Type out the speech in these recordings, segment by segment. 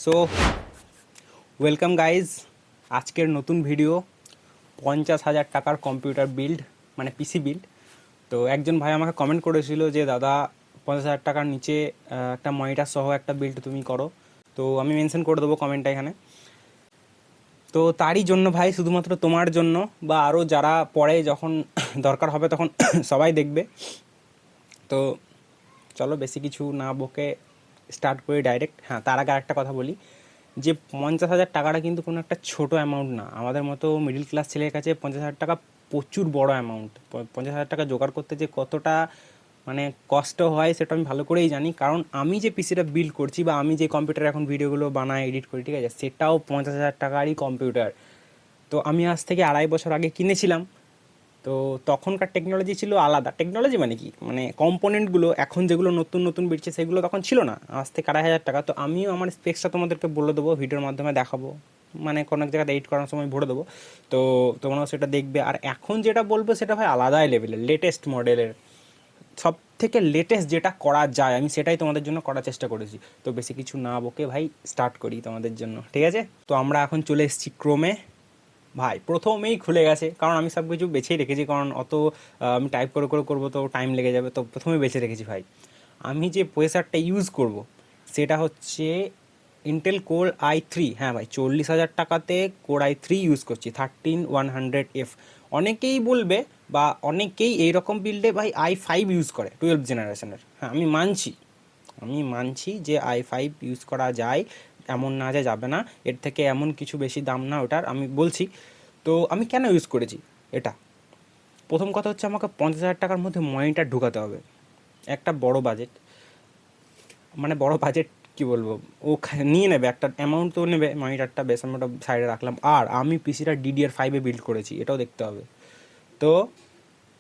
So welcome guys, আজকের নতুন video 50,000 টাকার কম্পিউটার বিল্ড, মানে পিসি বিল্ড। তো একজন ভাই আমাকে কমেন্ট করেছিল যে দাদা 50,000 টাকার নিচে একটা মনিটার সহ একটা বিল্ড তুমি করো। তো আমি মেনশন করে দেবো কমেন্টটা এখানে। তো তারই জন্য ভাই, শুধুমাত্র তোমার জন্য বা আরও যারা পরে যখন দরকার হবে তখন সবাই দেখবে। তো চলো বেশি কিছু না বকে স্টার্ট করি ডাইরেক্ট। হ্যাঁ, তার আগে একটা কথা বলি যে 50,000 টাকাটা কিন্তু কোনো একটা ছোটো অ্যামাউন্ট না। আমাদের মতো মিডিল ক্লাস ছেলের কাছে 50,000 টাকা প্রচুর বড় অ্যামাউন্ট। 50,000 টাকা জোগাড় করতে যে কতটা মানে কষ্ট হয় সেটা আমি ভালো করেই জানি, কারণ আমি যে পিসিটা বিল্ড করছি বা আমি যে কম্পিউটারে এখন ভিডিওগুলো বানাই, এডিট করি, ঠিক আছে, সেটাও 50,000 টাকারই কম্পিউটার। তো আমি আজ থেকে 2.5 বছর আগে কিনেছিলাম। তো তখনকার টেকনোলজি ছিল আলাদা। টেকনোলজি মানে কি, মানে কম্পোনেন্টগুলো এখন যেগুলো নতুন নতুন বেরছে সেগুলো তখন ছিল না। আজ থেকে 2,500 টাকা। তো আমিও আমার স্পেক্সটা তোমাদেরকে বলে দেবো, ভিডিওর মাধ্যমে দেখাবো, মানে কোনো এক জায়গাতে এডিট করার সময় ভরে দেবো। তো তোমরাও সেটা দেখবে। আর এখন যেটা বলবো সেটা ভাই আলাদাই লেভেলের, লেটেস্ট মডেলের, সব থেকে লেটেস্ট যেটা করা যায় আমি সেটাই তোমাদের জন্য করার চেষ্টা করেছি। তো বেশি কিছু না বকে ভাই স্টার্ট করি তোমাদের জন্য, ঠিক আছে? তো আমরা এখন চলে এসেছি ক্রোমে। ভাই প্রথমেই খুলে গেছে, কারণ আমি সব কিছু বেছেই রেখেছি, কারণ অত আমি টাইপ করে করে করবো তো টাইম লেগে যাবে। তো প্রথমেই বেছে রেখেছি ভাই। আমি যে প্রসেসরটা ইউজ করব সেটা হচ্ছে ইন্টেল কোর i3। হ্যাঁ ভাই, 40,000 টাকাতে কোর i3 ইউজ করছি, 13100F। অনেকেই বলবে বা অনেকেই এইরকম বিল্ডে ভাই i5 ইউজ করে 12 জেনারেশনের। হ্যাঁ, আমি মানছি যে i5 ইউজ করা যায়, এমন না যে যাবে না। এর থেকে এমন কিছু বেশি দাম না ওটার, আমি বলছি। তো আমি কেন ইউজ করেছি এটা, প্রথম কথা হচ্ছে আমাকে 50,000 টাকার মধ্যে মনিটর ঢোকাতে হবে, একটা বড় বাজেট। মানে বড় বাজেট কি বলবো, ও নিয়ে নেবে একটা অ্যামাউন্ট, তো নেবে মনিটরটা, বেশ আমি ওটা সাইডে রাখলাম। আর আমি পিসিটা DDR5-এ বিল্ড করেছি, এটাও দেখতে হবে। তো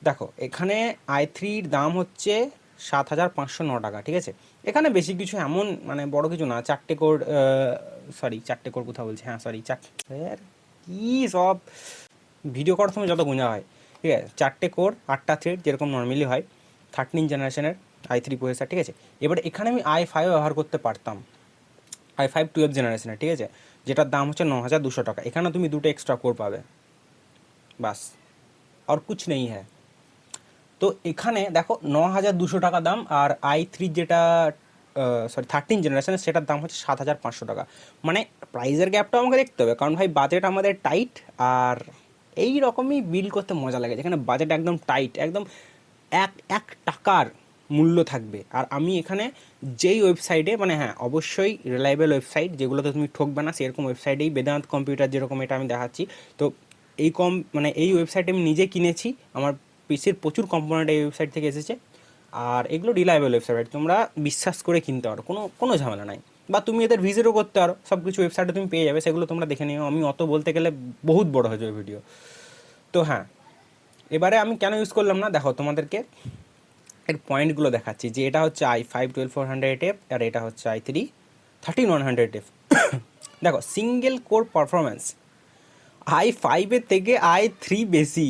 দেখো, এখানে i3-র দাম হচ্ছে 7,509 টাকা, ঠিক আছে? এখানে বেশি কিছু এমন মানে বড় কিছু না। 4টে কোর, চারটে কোর কোথাও বলছি, হ্যাঁ সরি, কি সব ভিডিও করার সময় যত গুঁজা হয়, ঠিক আছে? 4টে কোর, 8টা থ্রেড, যেরকম নর্মালি হয় 13 জেনারেশনের i3 প্রসেসর, ঠিক আছে? এবার এখানে আমি i5 ব্যবহার করতে পারতাম, i5 12 জেনারেশনের, ঠিক আছে, যেটার দাম হচ্ছে 9,200 টাকা। এখানে তুমি দুটো এক্সট্রা কোর পাবে, বাস, আর কুছ নেই হ্যাঁ। তো এখানে দেখো 9,200 টাকা দাম, আর i3 যেটা 13 জেনারেশনের সেটার দাম হচ্ছে 7,500 টাকা। মানে প্রাইসের গ্যাপটাও আমাকে দেখতে হবে, কারণ ভাই বাজেট আমাদের টাইট। আর এই রকমই বিল করতে মজা লাগে, যেখানে বাজেট একদম টাইট, একদম এক এক টাকার মূল্য থাকবে। আর আমি এখানে যেই ওয়েবসাইটে, মানে হ্যাঁ অবশ্যই রিলায়েবল ওয়েবসাইট, যেগুলোতে তুমি ঠকবে না সেরকম ওয়েবসাইটেই, বেদান্ত কম্পিউটার যেরকম এটা আমি দেখাচ্ছি। তো এই ওয়েবসাইটে আমি নিজে কিনেছি, আমার পিসির প্রচুর কম্পোনেন্ট এই ওয়েবসাইট থেকে এসেছে। আর এগুলো রিলায়েবল ওয়েবসাইট, তোমরা বিশ্বাস করে কিনতে পারো, কোনো কোনো ঝামেলা নাই। বা তুমি এদের ভিজিটও করতে পারো, সব কিছু ওয়েবসাইটে তুমি পেয়ে যাবে, সেগুলো তোমরা দেখে নিও। আমি অত বলতে গেলে বহুত বড় হয়ে যাবে ভিডিও। তো হ্যাঁ, এবারে আমি কেন ইউজ করলাম না, দেখো তোমাদেরকে এর পয়েন্টগুলো দেখাচ্ছি। যে এটা হচ্ছে i5 12400F, আর এটা হচ্ছে i3 13100F। দেখো, সিঙ্গেল কোর পারফরমেন্স i5-এর থেকে i3 বেশি,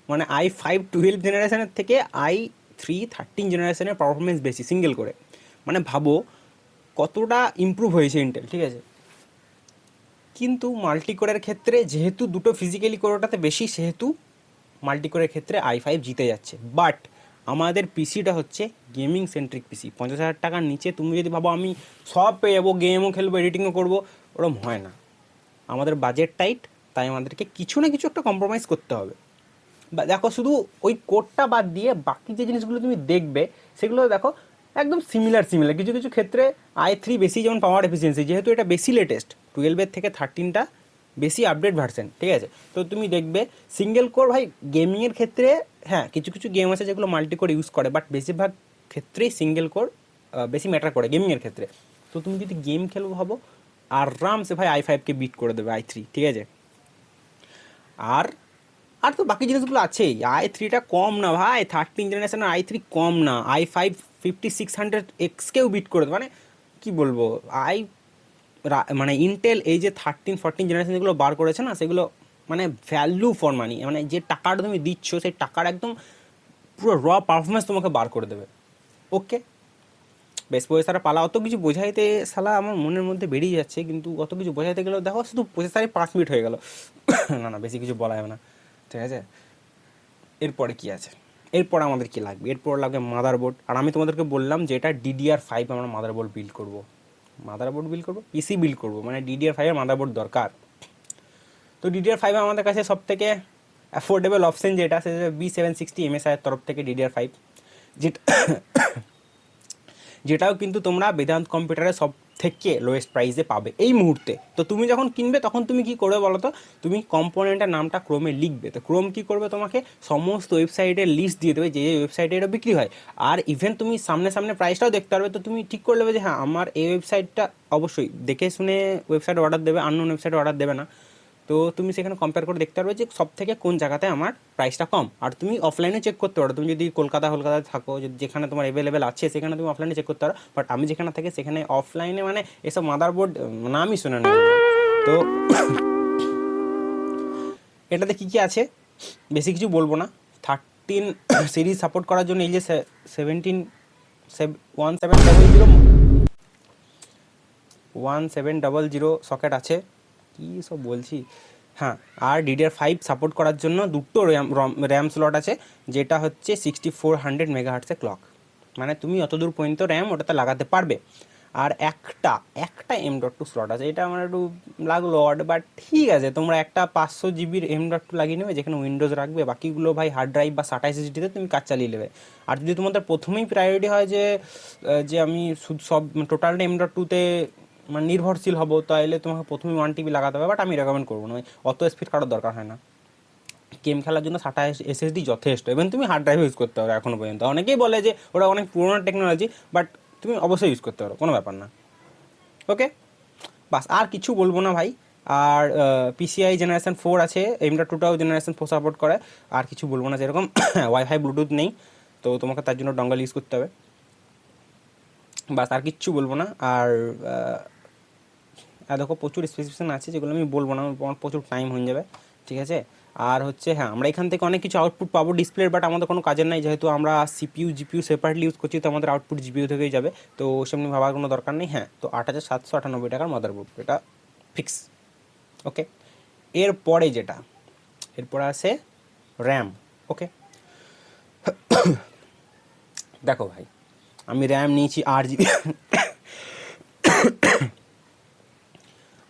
মানে i5 12 জেনারেশনের থেকে i3 13 জেনারেশনের পারফরমেন্স বেশি সিঙ্গেল করে। মানে ভাবো কতটা ইমপ্রুভ হয়েছে ইন্টেল, ঠিক আছে? কিন্তু মাল্টিকোরের ক্ষেত্রে যেহেতু দুটো ফিজিক্যালি কোরটাতে বেশি, সেহেতু মাল্টিকোরের ক্ষেত্রে i5 জিতে যাচ্ছে। বাট আমাদের পিসিটা হচ্ছে গেমিং সেন্ট্রিক পিসি। 50,000 টাকার নিচে তুমি যদি ভাবো আমি সব পেয়ে যাবো, গেমও খেলবো, এডিটিংও করবো, ওরম হয় না। আমাদের বাজেট টাইট, তাই আমাদেরকে কিছু না কিছু একটা কম্প্রোমাইজ করতে হবে। বা দেখো, শুধু ওই কোডটা বাদ দিয়ে বাকি যে জিনিসগুলো তুমি দেখবে সেগুলো দেখো একদম সিমিলার। কিছু কিছু ক্ষেত্রে i3 বেশি, যেমন পাওয়ার এফিসিয়েন্সি, যেহেতু এটা বেশি লেটেস্ট, 12-এর থেকে 13টা বেশি আপডেট ভার্সন, ঠিক আছে? তো তুমি দেখবে সিঙ্গেল কোর ভাই গেমিংয়ের ক্ষেত্রে, হ্যাঁ কিছু কিছু গেম আছে যেগুলো মাল্টি কোর ইউজ করে, বাট বেশিরভাগ ক্ষেত্রেই সিঙ্গেল কোর বেশি ম্যাটার করে গেমিংয়ের ক্ষেত্রে। তো তুমি যদি গেম খেলবো ভাবো, আরামসে ভাই i5-কে বিট করে দেবে i3, ঠিক আছে? আর আর তো বাকি জিনিসগুলো আছেই। i3টা কম না ভাই, 13 জেনারেশনের i3 কম না, i5 5600Xকেও বিট করে দেবে। মানে কি বলবো, মানে ইন্টেল এই যে 13 14 জেনারেশন যেগুলো বার করেছে না, সেগুলো মানে ভ্যালু ফর মানি, মানে যে টাকাটা তুমি দিচ্ছ সেই টাকার একদম পুরো র পারফরমেন্স তোমাকে বার করে দেবে। ওকে, বেশ প্রসেসারের পালা, অত কিছু বোঝাইতে শালা আমার মনের মধ্যে বেরিয়ে যাচ্ছে, কিন্তু অত কিছু বোঝাইতে গেলেও দেখো শুধু প্রসেসারে 5 মিনিট হয়ে গেল। না না, বেশি কিছু বলা যাবে না, ঠিক আছে। এরপরে কি আছে, এরপর আমাদের কি লাগবে, এরপর লাগবে মাদারবোর্ড। আর আমি তোমাদেরকে বললাম যে এটা DDR5 আমরা মাদারবোর্ড বিল্ড করব, পিসি বিল্ড করবো, মানে DDR5 এর মাদারবোর্ড দরকার। তো DDR5 আমাদের কাছে সব থেকে অ্যাফোর্ডেবল অপশন যেটা, সেটা B760 MSI এর তরফ থেকে DDR5, যেটা যেটাও কিন্তু তোমরা বেদান্ত কম্পিউটারে সব থেকে লোয়েস্ট প্রাইসে পাবে এই মুহূর্তে। তো তুমি যখন কিনবে তখন তুমি কি করবে বলো তো, তুমি কম্পোনেন্টের নামটা ক্রোমে লিখবে। তো ক্রোম কি করবে, তোমাকে সমস্ত ওয়েবসাইটের লিস্ট দিয়ে দেবে যে ওয়েবসাইটে এটা বিক্রি হয়। আর ইভেন তুমি সামনে সামনে প্রাইসটাও দেখতে পারবে। তো তুমি ঠিক করে নেবে যে হ্যাঁ আমার এই ওয়েবসাইটটা, অবশ্যই দেখে শুনে ওয়েবসাইটে অর্ডার দেবে, আননোন ওয়েবসাইটে অর্ডার দেবে না। তো তুমি সেখানে কম্পেয়ার করে দেখতে পারবে যে সব থেকে কোন জায়গাতে আমার প্রাইসটা কম। আর তুমি অফলাইনে চেক করতে পারো, তুমি যদি কলকাতায় থাকো, যেখানে তোমার অ্যাভেলেবেল আছে সেখানে তুমি অফলাইনে চেক করতে পারো। বাট আমি যেখানে থাকি সেখানে অফলাইনে মানে এসব মাদারবোর্ড নামই শুনে নেই। তো এটাতে কী কী আছে বেশি কিছু বলবো না। 13 সিরিজ সাপোর্ট করার জন্য এই যে 1700 সকেট আছে, কী সব বলছি। হ্যাঁ, আর DDR5 সাপোর্ট করার জন্য দুটো র্যাম স্লট আছে, যেটা হচ্ছে 6400 MHz ক্লক, মানে তুমি অতদূর পর্যন্ত র্যাম ওটাতে লাগাতে পারবে। আর একটা M.2 স্লট আছে, এটা আমার একটু লাগলো অড, বাট ঠিক আছে, তোমরা একটা 500 GB M.2 লাগিয়ে নেবে, যেখানে উইন্ডোজ রাখবে, বাকিগুলো ভাই হার্ড ড্রাইভ বা SATA SSD-তে তুমি কাজ চালিয়ে নেবে। আর যদি তোমাদের প্রথমেই প্রায়োরিটি হয় যে যে আমি শুধু সব টোটালটা M.2-তে মানে নির্ভরশীল হবো, তাহলে তোমাকে প্রথমে 1 TB লাগাতে হবে। বাট আমি রেকমেন্ড করবো না, অত স্পিড কাটার দরকার হয় না। গেম খেলার জন্য SATA SSD যথেষ্ট, এবং তুমি হার্ড ড্রাইভ ইউজ করতে পারো। এখনও পর্যন্ত অনেকেই বলে যে ওটা অনেক পুরোনো টেকনোলজি, বাট তুমি অবশ্যই ইউজ করতে পারো, কোনো ব্যাপার না। ওকে, বাস আর কিছু বলবো না ভাই। আর PCI জেনারেশন 4 আছে, M.2টাও জেনারেশন 4 সাপোর্ট করে। আর কিছু বলবো না, যেরকম ওয়াইফাই ব্লুটুথ নেই, তো তোমাকে তার জন্য ডঙ্গল ইউজ করতে হবে। বাস আর কিচ্ছু বলবো না। আর দেখো প্রচুর স্পেসিফিকেশান আছে, যেগুলো আমি বলবো না, আমার প্রচুর টাইম হয়ে যাবে, ঠিক আছে। আর হচ্ছে হ্যাঁ, আমরা এখান থেকে অনেক কিছু আউটপুট পাবো ডিসপ্লের, বাট আমাদের কোনো কাজের নাই, যেহেতু আমরা CPU GPU সেপারেটলি ইউজ করছি, তো আমাদের আউটপুট GPU থেকেই যাবে, তো সেমনি ভাবার কোনো দরকার নেই। হ্যাঁ, তো 8798 টাকার মাদারবোর্ড, এটা ফিক্স। ওকে, এরপরে আসে র্যাম। ওকে, দেখো ভাই, আমি র্যাম নিয়েছি 8 GB,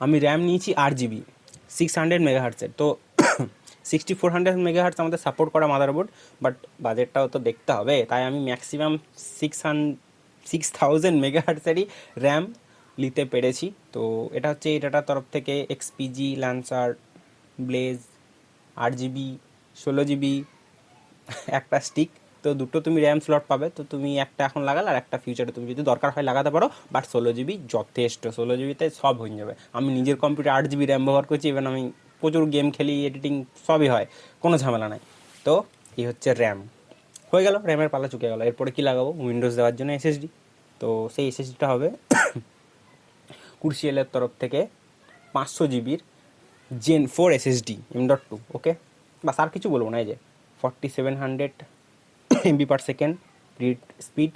আমি র্যাম নিয়েছি 8 GB 600 MHz। তো 6400 MHz আমাদের সাপোর্ট করা মাদারবোর্ড, বাট বাজেটটাও তো দেখতে হবে, তাই আমি ম্যাক্সিমাম 6000 MHz-এরই র্যাম নিতে পেরেছি। তো এটা হচ্ছে এটার তরফ থেকে XPG Lancer bless 8 GB 16 GB একটা স্টিক। তো দুটো তুমি র্যাম স্লট পাবে, তো তুমি একটা এখন লাগালে, আর একটা ফিউচারে তুমি যদি দরকার হয় লাগাতে পারো। বাট 16 GB যথেষ্ট, 16 GB-তে সব হয়ে যাবে। আমি নিজের কম্পিউটার 8 GB র্যাম ব্যবহার করছি, ইভেন আমি প্রচুর গেম খেলি, এডিটিং সবই হয়, কোনো ঝামেলা নাই। তো এই হচ্ছে র্যাম, হয়ে গেল, র্যামের পালা চুকে গেল। এরপরে কী লাগাবো, উইন্ডোজ দেওয়ার জন্য SSD। তো সেই SSD-টা হবে কুরসিএলের তরফ থেকে 500 GB Gen 4 SSD M.2। ওকে, বাস আর কিছু বলবো না। এই যে 4700 MB/s রিড স্পিড।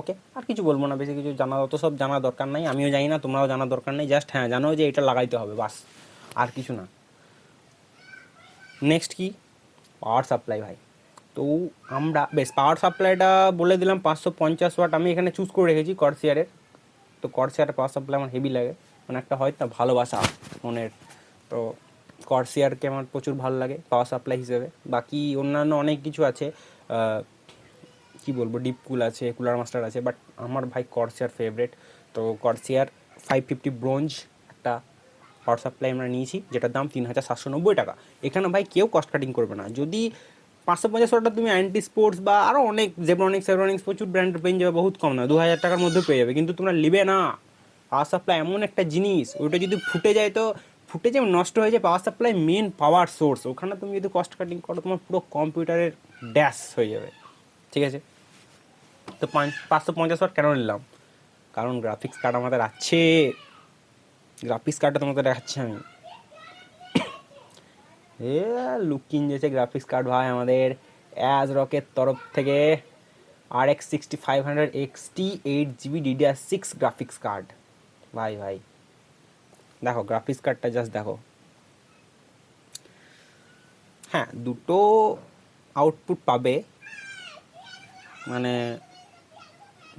ওকে, আর কিছু বলবো না, বেশি কিছু জানা, অত সব জানার দরকার নাই, আমিও জানি না, তোমরাও জানার দরকার নেই। জাস্ট হ্যাঁ জানো যে এটা লাগাইতে হবে, বাস, আর কিছু না। নেক্সট কি, পাওয়ার সাপ্লাই ভাই। তো আমরা বেশ পাওয়ার সাপ্লাইটা বলে দিলাম 550 ওয়াট আমি এখানে চুজ করে রেখেছি কর্সিয়ারের। তো কর্সিয়ারের পাওয়ার সাপ্লাই আমার হেভি লাগে, মানে একটা হয় না ভালোবাসা মনের। তো কর্সিয়ারকে আমার প্রচুর ভালো লাগে পাওয়ার সাপ্লাই হিসেবে। বাকি অন্যান্য অনেক কিছু আছে, কি বলবো, ডিপ কুল আছে, কুলার মাস্টার আছে, বাট আমার ভাই কর্সিয়ার ফেভারেট। তো কর্সিয়ার 550 ব্রোঞ্জ একটা পাওয়ার সাপ্লাই আমরা নিয়েছি, যেটার দাম 3790 টাকা। এখানে ভাই কেউ কস্ট কাটিং করবে না। যদি 550 ওয়াটটা তুমি অ্যান্টি স্পোর্টস বা আরও অনেক জেব্রনিক্স প্রচুর ব্র্যান্ড পেয়ে যাবে, বহুত কম না, 2000 টাকার মধ্যে পেয়ে যাবে, কিন্তু তোমরা নেবে না। পাওয়ার সাপ্লাই এমন একটা জিনিস, ওইটা যদি ফুটে যায়, তো ফুটে যে নষ্ট হয়ে যায়, power supply main power source, ওখানে তুমি যদি কস্ট কাটিং করো, তোমার পুরো কম্পিউটারের ড্যাশ হয়ে যাবে, ঠিক আছে। তো 550 ওয়াট কেন নিলাম, কারণ গ্রাফিক্স কার্ড আমাদের আছে, গ্রাফিক্স কার্ডটা তোমাদের দেখাচ্ছি আমি। লুকিং যেছে গ্রাফিক্স কার্ড ভাই আমাদের অ্যাজ রকের তরফ থেকে RX 6500 XT 8 GB DDR6 graphics card. ভাই ভাই দেখো গ্রাফিক্স কার্ডটা জাস্ট দেখো। হ্যাঁ দুটো আউটপুট পাবে মানে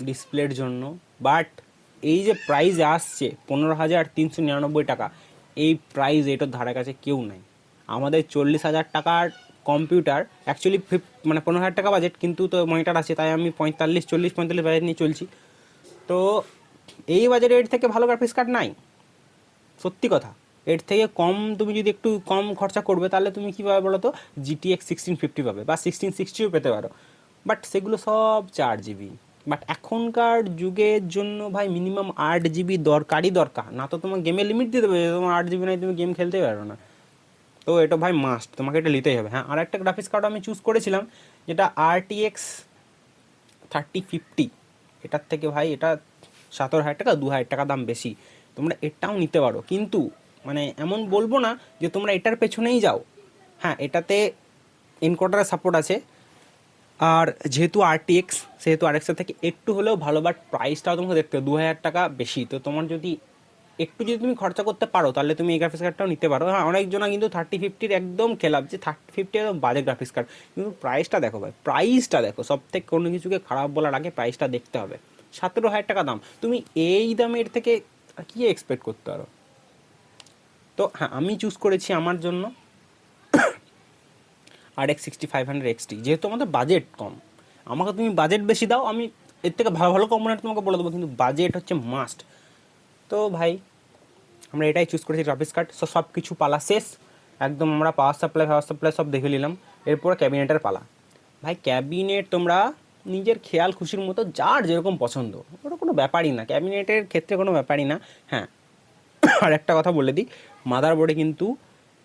ডিসপ্লের জন্য, বাট এই যে প্রাইস আসছে 15,399 টাকা, এই প্রাইস এটার ধারে কাছে কেউ নাই। আমাদের 40,000 টাকার কম্পিউটার অ্যাকচুয়ালি মানে 15,000 টাকা বাজেট, কিন্তু তো মনিটর আছে তাই আমি 45 বাজেট নিয়ে চলছি। তো এই বাজেটে এর থেকে ভালো গ্রাফিক্স কার্ড নাই, সত্যি কথা। এর থেকে কম তুমি যদি একটু কম খরচা করবে তাহলে তুমি কী পাবে বলো তো, GTX 1650 পাবে বা 1660ও পেতে পারো, বাট সেগুলো সব 4 GB। বাট এখনকার যুগের জন্য ভাই মিনিমাম 8 GB দরকারই দরকার, না তো তোমার গেমে লিমিট দিয়ে দেবে, তোমার 8 GB নাই তুমি গেম খেলতে পারো না। তো এটা ভাই মাস্ট, তোমাকে এটা নিতেই হবে। হ্যাঁ আর একটা গ্রাফিক্স কার্ড আমি চুজ করেছিলাম যেটা RTX 3050, এটার থেকে ভাই এটা 17,000 টাকা 2,000 টাকা দাম বেশি, তোমরা এটাও নিতে পারো। কিন্তু মানে এমন বলবো না যে তোমরা এটার পেছনেই যাও। হ্যাঁ এটাতে এনকোডারের সাপোর্ট আছে, আর যেহেতু RTX সেহেতু RX-এর থেকে একটু হলেও ভালো, বাট প্রাইসটাও তোমাকে দেখতে হবে 2,000 টাকা বেশি। তো তোমার যদি একটু যদি তুমি খরচা করতে পারো তাহলে তুমি এই গ্রাফিক্স কার্ডটাও নিতে পারো। হ্যাঁ অনেকজনা কিন্তু 3050 একদম খেলাপ যে 3050 একদম বাজে গ্রাফিক্স কার্ড, কিন্তু প্রাইসটা দেখো ভাই, প্রাইসটা দেখো। সব থেকে কোনো কিছুকে খারাপ বলার আগে প্রাইসটা দেখতে হবে। 17,000 টাকা দাম, তুমি এই দামের থেকে আর কি এক্সপেক্ট করতে পারো। তো হ্যাঁ আমি চুজ করেছি আমার জন্য RX 6500 XT, যেহেতু আমাদের বাজেট কম। আমাকে তুমি বাজেট বেশি দাও, আমি এর থেকে ভালো ভালো কম্পোনেন্ট তোমাকে বলে দেবো, কিন্তু বাজেট হচ্ছে মাস্ট। তো ভাই আমরা এটাই চুজ করেছি গ্রাফিক্স কার্ড। সব কিছু পালা শেষ একদম, আমরা পাওয়ার সাপ্লাই সব দেখে নিলাম। এরপর ক্যাবিনেটের পালা। ভাই ক্যাবিনেট তোমরা নিজের খেয়াল খুশির মতো যার যেরকম পছন্দ, ওটা কোনো ব্যাপারই না, ক্যাবিনেটের ক্ষেত্রে কোনো ব্যাপারই না। হ্যাঁ আর একটা কথা বলে দিই, মাদারবোর্ডে কিন্তু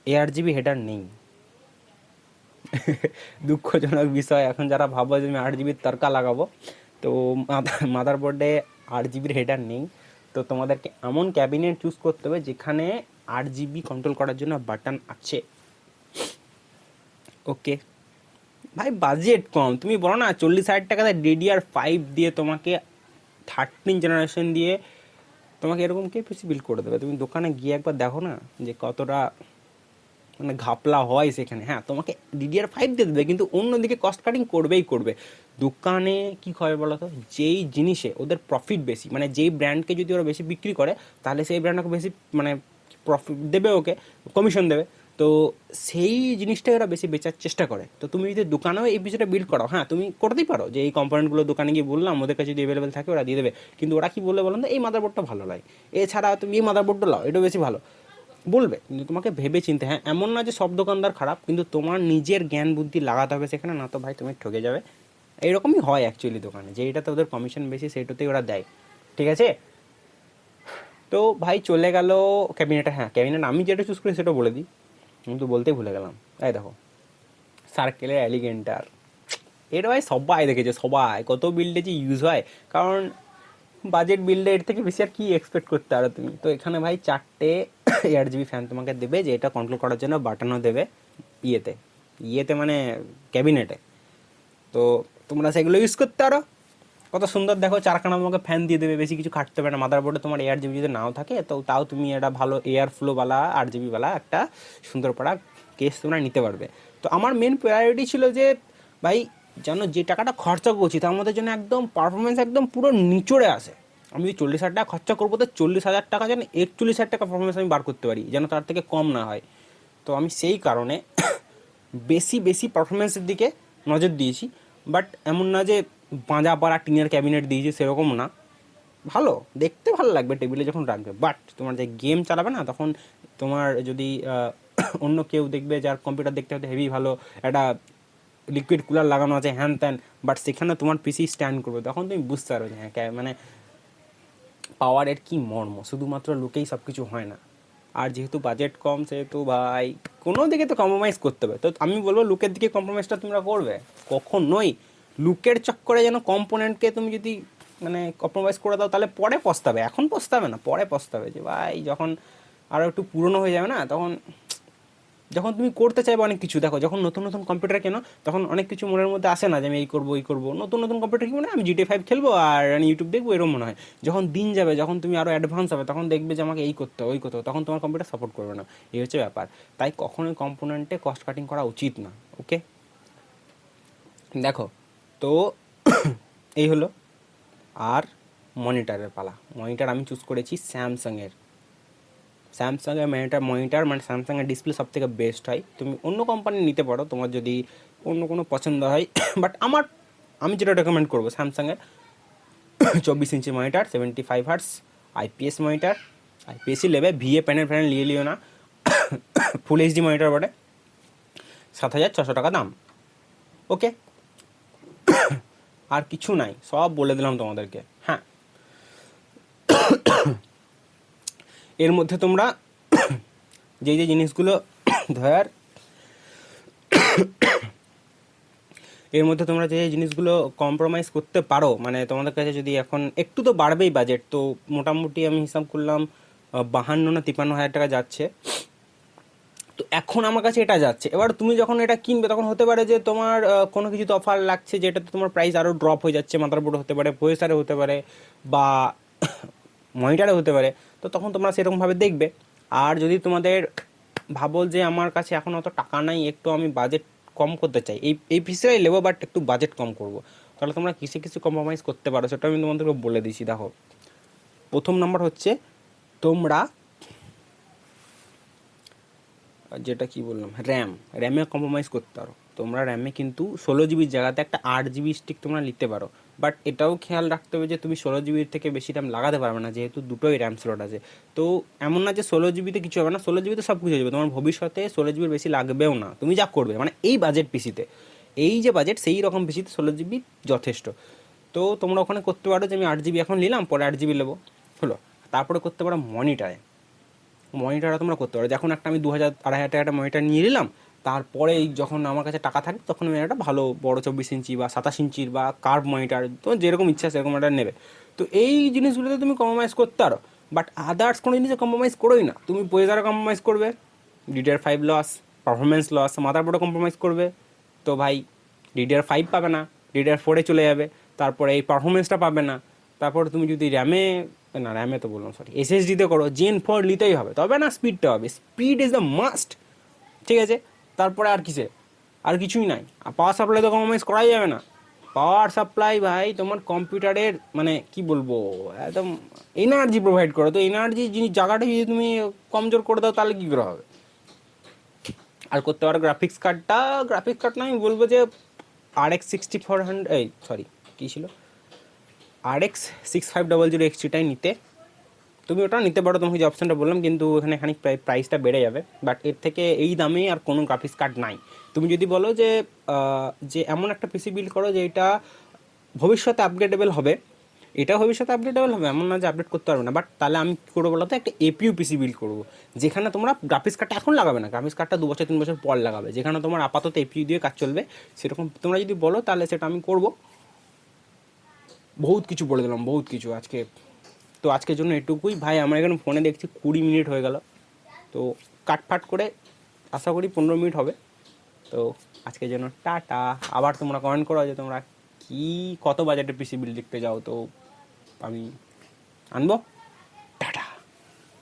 ARGB হেডার নেই। দুঃখজনক বিষয়, এখন যারা ভাবো যে আমি 8 GB তরকা লাগাবো, তো মাদারবোর্ডে 8 GB হেডার নেই। তো তোমাদেরকে এমন ক্যাবিনেট চুজ করতে হবে যেখানে 8 GB কন্ট্রোল করার জন্য বাটন আছে। ওকে ভাই বাজেট কম, তুমি বলো না 40,000 টাকাতে DDR5 দিয়ে তোমাকে 13 জেনারেশন দিয়ে তোমাকে এরকম কে পিসি বিল্ড করে দেবে? তুমি দোকানে গিয়ে একবার দেখো না যে কতটা মানে ঘাপলা হয় সেখানে। হ্যাঁ তোমাকে DDR5 দিয়ে দেবে, কিন্তু অন্যদিকে কস্ট কাটিং করবেই করবে। দোকানে কী হয় বলো তো, যেই জিনিসে ওদের প্রফিট বেশি, মানে যেই ব্র্যান্ডকে যদি ওরা বেশি বিক্রি করে তাহলে সেই ব্র্যান্ড ওকে বেশি মানে প্রফিট দেবে, ওকে কমিশন দেবে। তো সেই জিনিসটাই ওরা বেশি বেচার চেষ্টা করে। তো তুমি যদি দোকানেও এই বিষয়টা বিল্ড করো, হ্যাঁ তুমি করতেই পারো যে এই কম্পোনেন্টগুলো দোকানে গিয়ে বললাম, ওদের কাছে যদি অ্যাভেলেবেল থাকে ওরা দিয়ে দেবে। কিন্তু ওরা কি বলবে বলুন তো, এই মাদারবোর্ডটা ভালো লাগে, এছাড়া তুমি এই মাদারবোর্ডটা লাও, এটা বেশি ভালো বলবে। কিন্তু তোমাকে ভেবে চিনতে, হ্যাঁ এমন না যে সব দোকানদার খারাপ, কিন্তু তোমার নিজের জ্ঞান বুদ্ধি লাগাতে হবে সেখানে, না তো ভাই তুমি ঠকে যাবে। এইরকমই হয় অ্যাকচুয়ালি দোকানে, যে এটাতে ওদের কমিশন বেশি সেইটাতেই ওরা দেয়। ঠিক আছে, তো ভাই চলে গেল ক্যাবিনেটে। হ্যাঁ ক্যাবিনেট আমি যেটা চুজ করি সেটা বলে দিই, আমি তো বলতেই ভুলে গেলাম। এই দেখো সার্কেলের এলিগেন্টার, এটা ভাই সবাই দেখেছে, সবাই কত বিল্ডে যে ইউজ হয়, কারণ বাজেট বিল্ডে এর থেকে বেশি আর কি এক্সপেক্ট করতে পারো তুমি। তো এখানে ভাই 4টে 8 GB ফ্যান তোমাকে দেবে, যে এটা কন্ট্রোল করার জন্য বাটনও দেবে ইয়েতে ইয়েতে মানে ক্যাবিনেটে। তো তোমরা সেগুলো ইউজ করতে পারো। কত সুন্দর দেখো, 4খানা তোমাকে ফ্যান দিয়ে দেবে, বেশি কিছু খাটতে হবে না। মাদারবোর্ডে তোমার 8 GB যদি নাও থাকে তো তাও তুমি একটা ভালো এয়ার ফ্লোওয়ালা 8 GB ওয়ালা একটা সুন্দর পড়া কেস তোমরা নিতে পারবে। তো আমার মেন প্রায়োরিটি ছিল যে ভাই যেন যে টাকাটা খরচা করছি তার মধ্যে যেন একদম পারফরমেন্স একদম পুরো নিচড়ে আসে। আমি যদি 40,000 টাকা খরচা করবো তো 40,000 টাকা যেন 41,000 টাকা পারফরমেন্স আমি বার করতে পারি, যেন তার থেকে কম না হয়। তো আমি সেই কারণে বেশি বেশি পারফরমেন্সের দিকে নজর দিয়েছি। বাট এমন না যে বাঁজা পাড়া টিনের ক্যাবিনেট দিয়েছি, সেরকম না। ভালো দেখতে ভালো লাগবে টেবিলে যখন রাখবে, বাট তোমার যে গেম চালাবে না তখন তোমার যদি অন্য কেউ দেখবে যার কম্পিউটার দেখতে হতে হেভি ভালো, একটা লিকুইড কুলার লাগানো আছে হ্যান ত্যান, বাট সেখানে তোমার পিসি স্ট্যান্ড করবে, তখন তুমি বুঝতে পারো যে হ্যাঁ মানে পাওয়ারের কী মর্ম। শুধুমাত্র লুকেই সব কিছু হয় না। আর যেহেতু বাজেট কম সেহেতু ভাই কোনো দিকে তো কম্প্রোমাইজ করতে হবে। তো আমি বলবো লুকের দিকে কম্প্রোমাইজটা তোমরা করবে কখনোই। লুকের চক্করে যেন কম্পোনেন্টকে তুমি যদি মানে কম্প্রোমাইজ করে দাও তাহলে পরে পস্তাবে, এখন পস্তাবে না, পরে পস্তাবে যে ভাই যখন আরও একটু পুরনো হয়ে যাবে না তখন যখন তুমি করতে চাইবে অনেক কিছু, দেখো যখন নতুন নতুন কম্পিউটার কেনো তখন অনেক কিছু মনের মধ্যে আসে না যে আমি এই করবো ওই করবো, নতুন নতুন কম্পিউটার কিনবো না, আমি GTA 5 খেলবো আর আমি ইউটিউব দেখবো, এরকম মনে হয়। যখন দিন যাবে, যখন তুমি আরও অ্যাডভান্স হবে, তখন দেখবে যে আমাকে এই করতে হবে ওই করতে হবে, তখন তোমার কম্পিউটার সাপোর্ট করবে না। এই হচ্ছে ব্যাপার। তাই কখনোই কম্পোনেন্টে কস্ট কাটিং করা উচিত না। ওকে, দেখো তো এই হলো। আর মনিটারের পালা। মনিটার আমি চুজ করেছি স্যামসাংয়ের। স্যামসাংয়ের মনিটার মানে স্যামসাংয়ের ডিসপ্লে সব থেকে বেস্ট হয়। তুমি অন্য কোম্পানি নিতে পারো তোমার যদি অন্য কোনো পছন্দ হয়, বাট আমি যেটা রেকমেন্ড করবো স্যামসাংয়ের 24 ইঞ্চি মনিটার, 75 হার্টস আইপিএস মনিটার। আইপিএসই নেবে, ভিএ প্যানেল ফ্যানেল নিয়ে লিও না। ফুল এইচডি মনিটার বটে, 7,600 টাকা দাম। ওকে, আর কিছু নাই, সব বলে দিলাম তোমাদেরকে। হ্যাঁ, এর মধ্যে তোমরা যে যে জিনিসগুলো ধর এর মধ্যে তোমরা যে জিনিসগুলো কম্প্রোমাইজ করতে পারো, মানে তোমাদের কাছে যদি এখন একটু তো বাড়বেই বাজেট, তো মোটামুটি আমি হিসাব করলাম 52 না 53 হাজার টাকা যাচ্ছে। তো এখন আমার কাছে এটা যাচ্ছে। এবার তুমি যখন এটা কিনবে তখন হতে পারে যে তোমার কোনো কিছুতে অফার লাগছে যেটাতে তোমার প্রাইস আরও ড্রপ হয়ে যাচ্ছে, মাদারবোর্ডে হতে পারে, প্রসেসরে হতে পারে, বা মনিটারে হতে পারে। তো তখন তোমরা সেরকমভাবে দেখবে। আর যদি তোমাদের ভাবো যে আমার কাছে এখন অত টাকা নাই, একটু আমি বাজেট কম করতে চাই, এই পিসটাই নেবো বাট একটু বাজেট কম করবো, তাহলে তোমরা কিছু কিছু কম্প্রোমাইজ করতে পারো, সেটা আমি তোমাদেরকে বলে দিচ্ছি। দেখো, প্রথম নাম্বার হচ্ছে তোমরা যেটা কি বললাম, র্যামে কম্প্রোমাইজ করতে পারো। তোমরা র্যামে কিন্তু 16 জিবির জায়গাতে একটা 8 জিবি স্টিক তোমরা নিতে পারো। বাট এটাও খেয়াল রাখতে হবে যে তুমি 16 জিবির থেকে বেশি র্যাম লাগাতে পারবে না, যেহেতু দুটোই র্যাম স্লট আছে। তো এমন না যে 16 জিবিতে কিছু হবে না, 16 জিবিতে সব কিছু হয়ে যাবে, তোমার ভবিষ্যতে 16 জিবির বেশি লাগবেও না, তুমি যা করবে মানে এই বাজেট পিসিতে, এই যে বাজেট সেই রকম পিসিতে 16 জিবি যথেষ্ট। তো তোমরা ওখানে করতে পারো যে আমি 8 জিবি এখন নিলাম, পরে 8 জিবি নেবো, হলো। তারপরে করতে পারো মনিটারটা তোমরা করতে পারো। যখন একটা আমি 2,000 2,500 টাকা একটা মনিটার নিয়ে নিলাম, তারপরে যখন আমার কাছে টাকা থাকে তখন আমি একটা ভালো বড় 24 ইঞ্চি বা 27 ইঞ্চির বা কার্ভ মনিটার, তোমার যেরকম ইচ্ছা সেরকম একটা নেবে। তো এই জিনিসগুলোতে তুমি কম্প্রোমাইজ করতে পারো, বাট আদার্স কোনো জিনিসে কম্প্রোমাইজ করোই না। তুমি প্রসেসরে কম্প্রোমাইজ করবে, DDR5 লস, পারফরমেন্স লস, মাদারবোর্ডে কম্প্রোমাইজ করবে, তো ভাই DDR5 পাবে না, DDR4-এ চলে যাবে, তারপরে এই পারফরমেন্সটা পাবে না। তারপরে তুমি যদি র্যামে তো বললাম, সরি, SSD-তে করো, Gen 4 নিতেই হবে, তবে না স্পিডটা হবে, স্পিড ইজ দ্য মাস্ট। ঠিক আছে, তারপরে আর কিসে, আর কিছুই নাই। আর পাওয়ার সাপ্লাই তো কম্প্রোমাইজ করাই যাবে না। পাওয়ার সাপ্লাই ভাই তোমার কম্পিউটারের মানে কি বলবো, একদম এনার্জি প্রোভাইড করো। তো এনার্জি জিনিস জায়গাটা যদি তুমি কমজোর করে দাও তাহলে কী করে হবে। আর করতে পারো গ্রাফিক্স কার্ড না, আমি বলবো যে RX 6400, এই সরি কী ছিল, RX 6500 XT-টাই নিতে। তুমি ওটা নিতে পারো, তোমাকে যে অপশানটা বললাম, কিন্তু এখানে খানিক প্রাইসটা বেড়ে যাবে। বাট এর থেকে এই দামে আর কোনো গ্রাফিক্স কার্ড নাই। তুমি যদি বলো যে যে এমন একটা পিসি বিল্ড করো যে এটা ভবিষ্যতে আপগ্রেডেবল হবে, এটা ভবিষ্যতে আপগ্রেডেবল হবে, এমন না যে আপডেট করতে পারবে না, বাট তাহলে আমি কী করবো বলো তো, একটা এপিইউ পিসি বিল্ড করবো, যেখানে তোমরা গ্রাফিক্স কার্ডটা এখন লাগাবে না, গ্রাফিক্স কার্ডটা 2 বছর 3 বছর পর লাগাবে, যেখানে তোমার আপাতত এপিইউ দিয়ে কাজ চলবে। সেরকম তোমরা যদি বলো তাহলে সেটা আমি করবো। বহুত কিছু বলে দিলাম, বহুত কিছু আজকে। তো আজকের জন্য এটুকুই ভাই। আমার এখানে ফোনে দেখছি 20 মিনিট হয়ে গেল, তো কাটফাট করে আশা করি 15 মিনিট হবে। তো আজকের জন্য টাটা। আবার তোমরা কমেন্ট করো যে তোমরা কত বাজেটের পিসি বিল দেখতে যাও, তো আমি আনবো।